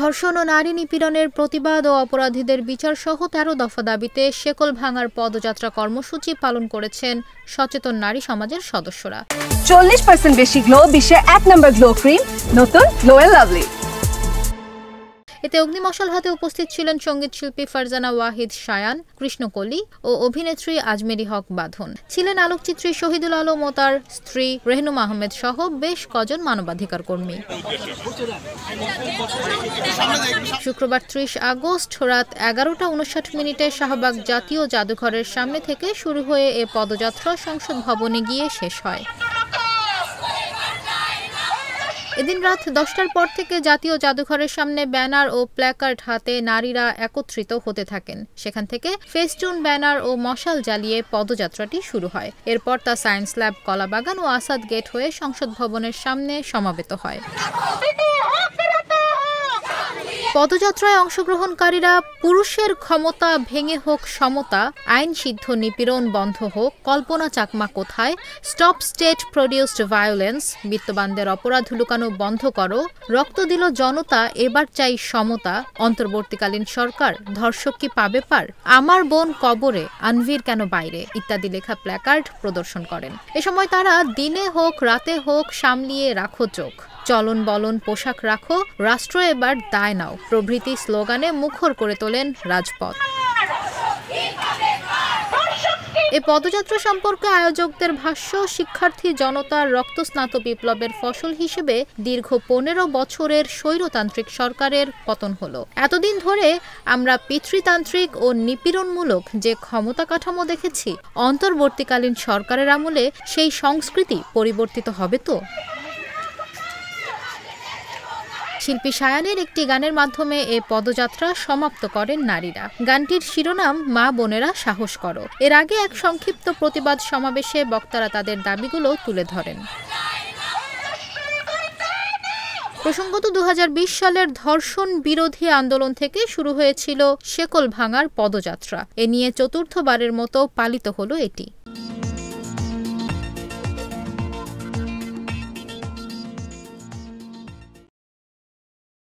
ধর্ষণ ও নারী নিপীড়নের প্রতিবাদ ও অপরাধীদের বিচার সহ ১৩ দফা দাবিতে শেকল ভাঙার পদযাত্রা কর্মসূচি পালন করেছেন সচেতন নারী সমাজের সদস্যরা। 40% বেশি গ্লো, বিশ্বের ১ নম্বর গ্লো ক্রিম, নতুন গ্লো এন্ড লাভলি। এতে অগ্নিমশাল হাতে উপস্থিত ছিলেন সঙ্গীত শিল্পী ফারজানা ওয়াহিদ শায়ান, কৃষ্ণকলি ও অভিনেত্রী আজমেরি হক বাঁধন। ছিলেন আলোকচিত্রী শহীদুল আলম ও তার স্ত্রী রেহনুম আহমেদ সহ বেশ কজন মানবাধিকার কর্মী। শুক্রবার ৩০ আগস্ট রাত ১১টা ৫৯ শাহবাগ জাতীয় জাদুঘরের সামনে থেকে শুরু হয়ে এ পদযাত্রা সংসদ ভবনে গিয়ে শেষ হয়। এদিন রাত ১০টার পর থেকে জাতীয় জাদুঘরের সামনে ব্যানার ও প্ল্যাকার্ড হাতে নারীরা একত্রিত হতে থাকেন। সেখান থেকে ফেস্টুন, ব্যানার ও মশাল জ্বালিয়ে পদযাত্রাটি শুরু হয়। এরপর তা সায়েন্স ল্যাব, কলাবাগান ও আসাদ গেট হয়ে সংসদ ভবনের সামনে সমাবেত হয়। পদযাত্রায় অংশগ্রহণকারীরা পুরুষের ক্ষমতা ভেঙে হোক সমতা, আইন সিদ্ধ নিপীড়ন বন্ধ হোক, কল্পনা চাকমা কোথায়, স্টপ স্টেট প্রডিউসড ভায়োলেন্স, বিত্তবানদের অপরাধ লুকানো বন্ধ করো, রক্ত দিল জনতা, এবার চাই সমতা, অন্তর্বর্তীকালীন সরকার, ধর্ষক কি পাবে পার, আমার বোন কবরে, আনভীর কেন বাইরে ইত্যাদি লেখা প্ল্যাকার্ড প্রদর্শন করেন। এ সময় তারা দিনে হোক রাতে হোক সামলিয়ে রাখো চোখ, চলন বলন পোশাক রাখো, রাষ্ট্র এবার দায় নাও প্রভৃতি স্লোগানে মুখর করে তোলেন রাজপথ। এ পদযাত্রা সম্পর্কে আয়োজকদের ভাষ্য, শিক্ষার্থী জনতার রক্তস্নাত বিপ্লবের ফসল হিসেবে দীর্ঘ ১৫ বছরের স্বৈরতান্ত্রিক সরকারের পতন হলো। এতদিন ধরে আমরা পিতৃতান্ত্রিক ও নিপীড়নমূলক যে ক্ষমতা কাঠামো দেখেছি, অন্তর্বর্তীকালীন সরকারের আমলে সেই সংস্কৃতি পরিবর্তিত হবে তো? শিল্পী শায়ানের একটি গানের মাধ্যমে এ পদযাত্রা সমাপ্ত করেন নারীরা। গানটির শিরোনাম মা বোনেরা সাহস করো। এর আগে এক সংক্ষিপ্ত প্রতিবাদ সমাবেশে বক্তারা তাদের দাবিগুলো তুলে ধরেন। প্রসঙ্গত ২০২০ সালের ধর্ষণ বিরোধী আন্দোলন থেকে শুরু হয়েছিল শেকল ভাঙার পদযাত্রা। এ নিয়ে চতুর্থবারের মতো পালিত হলো এটি।